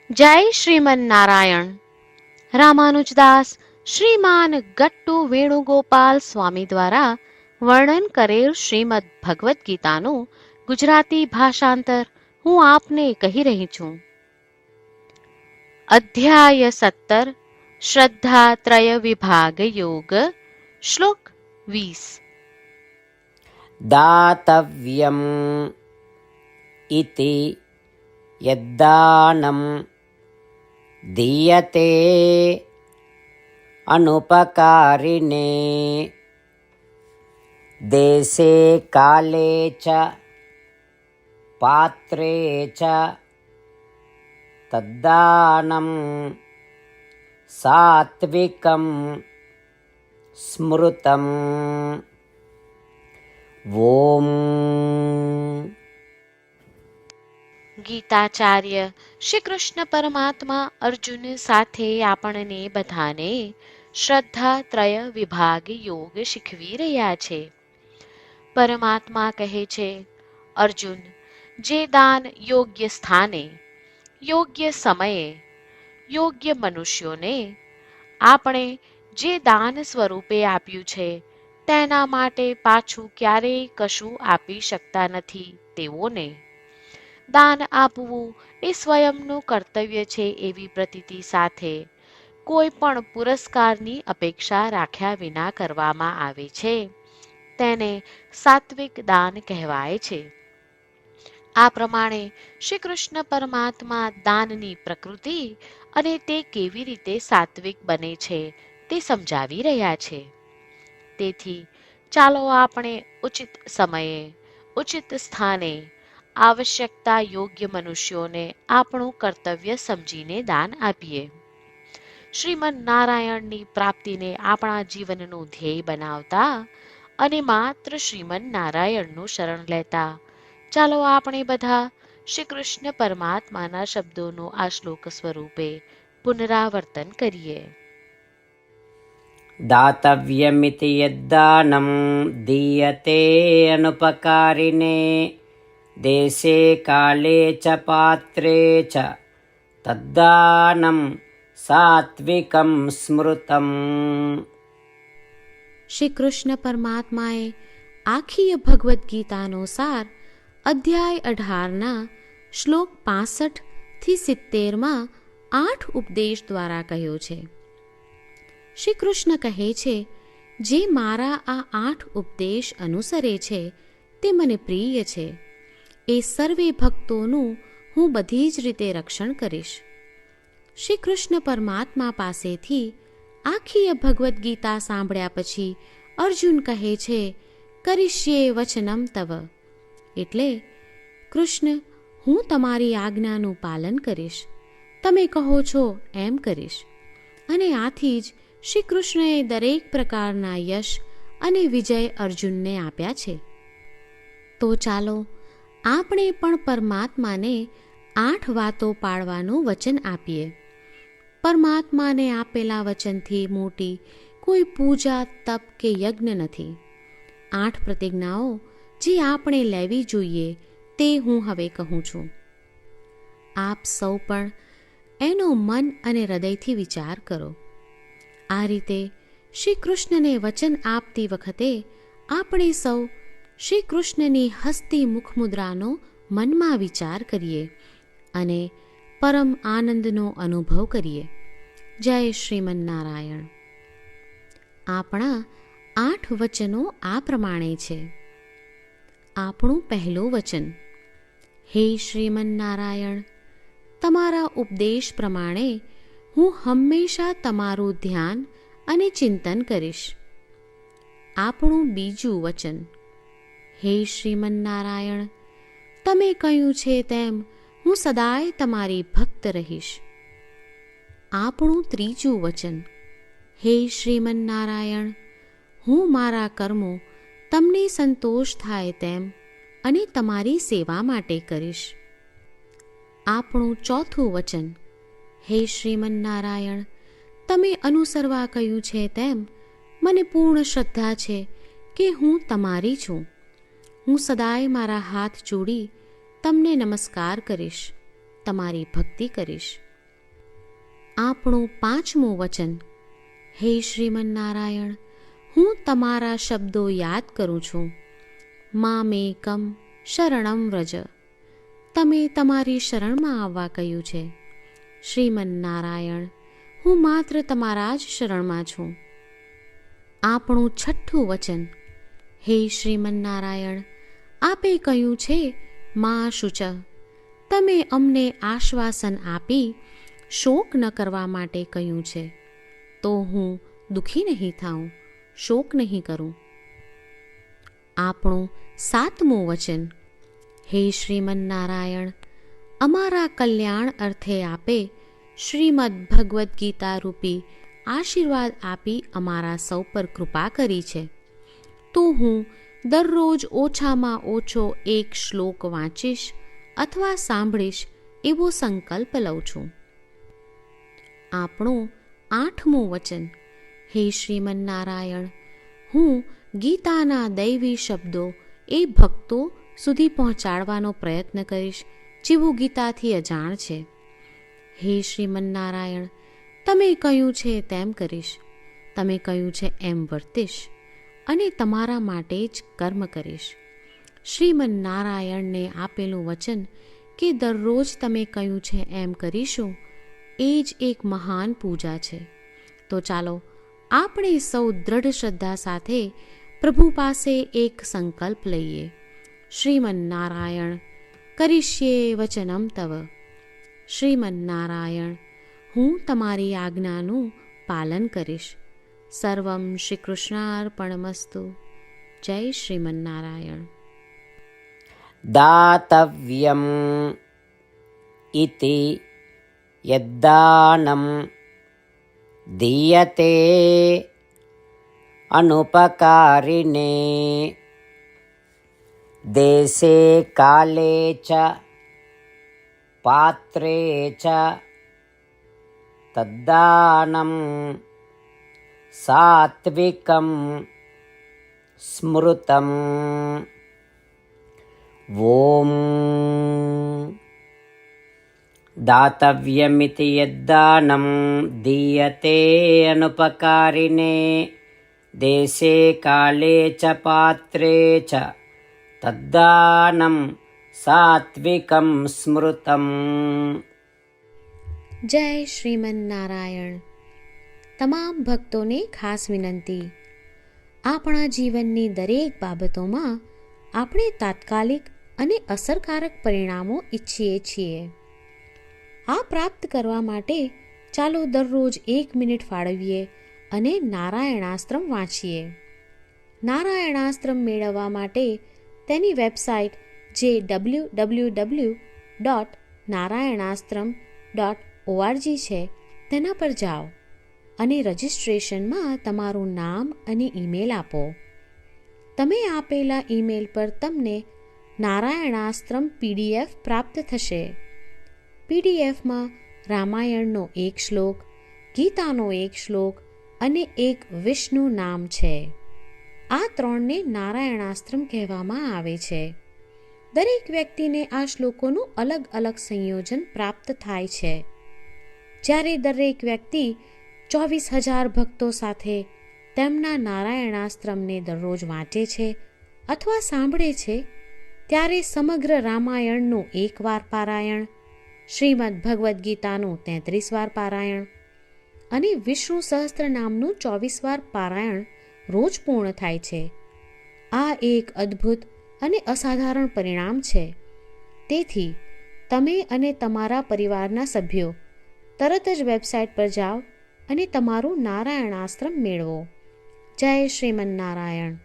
જય શ્રીમન નારાયણ. રામાનુજદાસ શ્રીમાન ગટ્ટુ વેણુગોપાલ સ્વામી દ્વારા વર્ણન કરેલ શ્રીમદ ભગવદ્ ગીતાનું ગુજરાતી ભાષાંતર હું આપને કહી રહી છું. અધ્યાય 17 શ્રદ્ધા ત્રય વિભાગ યોગ. શ્લોક 20. દાતવ્યમ ઇતિ યદ્દાનમ દીયતે અનુપકારિણે દેશે કાલે ચ પાત્રે ચ તદ્દાનમ સાત્વિકમ સ્મૃતમ. ઓમ. ગીતાચાર્ય શ્રી કૃષ્ણ પરમાત્મા અર્જુન સાથે આપણને બધાને શ્રદ્ધા ત્રય વિભાગ યોગ શીખવી રહ્યા છે. પરમાત્મા કહે છે, અર્જુન, જે દાન યોગ્ય સ્થાને, યોગ્ય સમયે, યોગ્ય મનુષ્યોને આપણે જે દાન સ્વરૂપે આપ્યું છે તેના માટે પાછું ક્યારેય કશું આપી શકતા નથી તેઓને દાન આપવું એ સ્વયંનું કર્તવ્ય છે એવી પ્રતીતિ સાથે કોઈ પણ પુરસ્કારની અપેક્ષા રાખ્યા વિના કરવામાં આવે છે તેને સાત્વિક દાન કહેવાય છે. આ પ્રમાણે શ્રી કૃષ્ણ પરમાત્મા દાનની પ્રકૃતિ અને તે કેવી રીતે સાત્વિક બને છે તે સમજાવી રહ્યા છે. તેથી ચાલો આપણે ઉચિત સમયે, ઉચિત સ્થાને, આવશ્યકતા યોગ્ય મનુષ્યોને આપણું કર્તવ્ય સમજીને દાન આપીએ. શ્રીમન નારાયણની પ્રાપ્તિને આપણા જીવનનું ધ્યેય બનાવતા અને માત્ર શ્રીમન નારાયણનું શરણ લેતા ચાલો આપણે બધા શ્રી કૃષ્ણ પરમાત્માના શબ્દોનું આ શ્લોક સ્વરૂપે પુનરાવર્તન કરીએ. દાતવ્યમિતિ યદ્દાનમ દીયતે અનુપકારિણે દેશે કાલે ચ પાત્રે ચ તદ્દાનમ સાત્વિકમ સ્મૃતમ. શ્રી કૃષ્ણ પરમાત્માએ આખી ભગવદ્ ગીતાનો સાર અધ્યાય 18ના શ્લોક 65 થી 70માં 8 ઉપદેશ દ્વારા કહ્યો છે. શ્રી કૃષ્ણ કહે છે, જે મારા આ 8 ઉપદેશ અનુસરે છે તે મને પ્રિય છે. એ સર્વે ભક્તોનું હું બધી જ રીતે રક્ષણ કરીશ. શ્રી કૃષ્ણ પરમાત્મા પાસેથી આખી ભગવદ્ ગીતા સાંભળ્યા પછી અર્જુન કહે છે, કરીશ્યે વચનમ તવ, એટલે કૃષ્ણ, હું તમારી આજ્ઞાનું પાલન કરીશ, તમે કહો છો એમ કરીશ. અને આથી જ શ્રી કૃષ્ણએ દરેક પ્રકારના યશ અને વિજય અર્જુનને આપ્યા છે. તો ચાલો આપણે પણ પરમાત્માને 8 વાતો પાળવાનું વચન આપીએ. પરમાત્માને આપેલા વચનથી મોટી કોઈ પૂજા, તપ કે યજ્ઞ નથી. 8 પ્રતિજ્ઞાઓ જે આપણે લેવી જોઈએ તે હું હવે કહું છું. આપ સૌ પણ એનો મન અને હૃદયથી વિચાર કરો. આ રીતે શ્રી કૃષ્ણને વચન આપતી વખતે આપણે સૌ શ્રી કૃષ્ણની હસતી મુખમુદ્રાનો મનમાં વિચાર કરીએ અને પરમ આનંદનો અનુભવ કરીએ. જય શ્રીમન નારાયણ. આપણા 8 વચનો આ પ્રમાણે છે. આપણું પહેલું વચન, હે શ્રીમન નારાયણ, તમારા ઉપદેશ પ્રમાણે હું હંમેશા તમારું ધ્યાન અને ચિંતન કરીશ. આપણું બીજું વચન, હે શ્રીમન નારાયણ, તમે કહ્યું છે તેમ હું સદાય તમારી ભક્ત રહીશ. આપણું ત્રીજું વચન, હે શ્રીમન નારાયણ, હું મારા કર્મો તમને સંતોષ થાય તેમ અને તમારી સેવા માટે કરીશ. આપણું ચોથું વચન, હે શ્રીમન નારાયણ, તમે અનુસરવા કહ્યું છે તેમ મને પૂર્ણ શ્રદ્ધા છે કે હું તમારી છું. હું સદાય મારા હાથ જોડી તમને નમસ્કાર કરીશ, તમારી ભક્તિ કરીશ. આપણું 5મું વચન. હે શ્રીમન્નારાયણ, હું તમારા શબ્દો યાદ કરું છું. મામેકમ શરણમ વ્રજ. તમે તમારી શરણમાં આવવા કહ્યું છે. શ્રીમન્નારાયણ, હું માત્ર તમારા જ શરણમાં છું. આપણું 6થું વચન. હે શ્રીમન્નારાયણ, આપે કહ્યું છે મા શુચ. તમે અમને આશ્વાસન આપી શોક ન કરવા માટે કહ્યું છે, તો હું દુઃખી નહીં થાઉં, શોક નહીં કરું. આપણું 7મું વચન. હે શ્રીમન્નારાયણ, અમારા કલ્યાણ અર્થે આપે શ્રીમદ્ ભગવદ્ ગીતા રૂપી આશીર્વાદ આપી અમારા સૌ પર કૃપા કરી છે, તો હું દરરોજ ઓછામાં ઓછો 1 શ્લોક વાંચીશ અથવા સાંભળીશ એવો સંકલ્પ લઉં છું. આપણું 8મું વચન. હે શ્રીમન્નારાયણ, હું ગીતાના દૈવી શબ્દો એ ભક્તો સુધી પહોંચાડવાનો પ્રયત્ન કરીશ જેઓ ગીતાથી અજાણ છે. હે શ્રીમન્નારાયણ, તમે કહ્યું છે તેમ કરીશ, તમે કહ્યું છે એમ વર્તીશ અને તમારા માટે જ કર્મ કરીશ. શ્રીમન્નારાયણને આપેલું વચન કે દરરોજ તમે કહ્યું છે એમ કરીશું, એ જ એક મહાન પૂજા છે. તો ચાલો આપણે સૌ દ્રઢ શ્રદ્ધા સાથે પ્રભુ પાસે એક સંકલ્પ લઈએ. શ્રીમન્નારાયણ, કરીશ્યે વચનમ તવ. શ્રીમન્નારાયણ, હું તમારી આજ્ઞાનું પાલન કરીશ. સર્વમ શ્રી કૃષ્ણાર્પણમસ્તુ. જય શ્રીમન્નારાયણ. દાતવ્યમ ઇતિ યદ્દાનમ દીયતે અનુપકારિને દેશે કાલે ચ પાત્રે ચ તદ્દાનમ સાત્વિકમ સ્મૃતમ. ઓમ દાતવ્યમિતિ યદ્દાનમ દીયતે અનુપકારિને દેશે કાલે ચ પાત્રે ચ તદ્દાનમ સાત્વિકમ સ્મૃતમ. જય શ્રીમન્નારાયણ. તમામ ભક્તોને ખાસ વિનંતી. આપણા જીવનની દરેક બાબતોમાં આપણે તાત્કાલિક અને અસરકારક પરિણામો ઈચ્છીએ છીએ. આ પ્રાપ્ત કરવા માટે ચાલો દરરોજ 1 મિનિટ ફાળવીએ અને નારાયણાસ્ત્રમ વાંચીએ. નારાયણાસ્ત્રમ મેળવવા માટે તેની વેબસાઇટ જે www.narayanaastram.org છે તેના પર જાઓ અને રજિસ્ટ્રેશનમાં તમારું નામ અને ઈમેલ આપો. તમે આપેલા ઈમેલ પર તમને નારાયણાસ્ત્રમ PDF પ્રાપ્ત થશે. PDFમાં રામાયણનો 1 શ્લોક, ગીતાનો 1 શ્લોક અને 1 વિષ્ણુ નામ છે. આ 3ને નારાયણાસ્ત્રમ કહેવામાં આવે છે. દરેક વ્યક્તિને આ શ્લોકોનું અલગ અલગ સંયોજન પ્રાપ્ત થાય છે. જ્યારે દરેક વ્યક્તિ 24,000 ભક્તો સાથે તેમના નારાયણાસ્ત્રમને દરરોજ વાંચે છે અથવા સાંભળે છે, ત્યારે સમગ્ર રામાયણનું 1 વાર પારાયણ, શ્રીમદ્ ભગવદ્ ગીતાનું 33 વાર પારાયણ અને વિષ્ણુ સહસ્ત્ર નામનું 24 વાર પારાયણ રોજ પૂર્ણ થાય છે. આ એક અદ્ભુત અને અસાધારણ પરિણામ છે. તેથી તમે અને તમારા પરિવારના સભ્યો તરત જ વેબસાઇટ પર જાઓ અને તમારું નારાયણાસ્ત્રમ મેળવો. જય શ્રીમન્નારાયણ.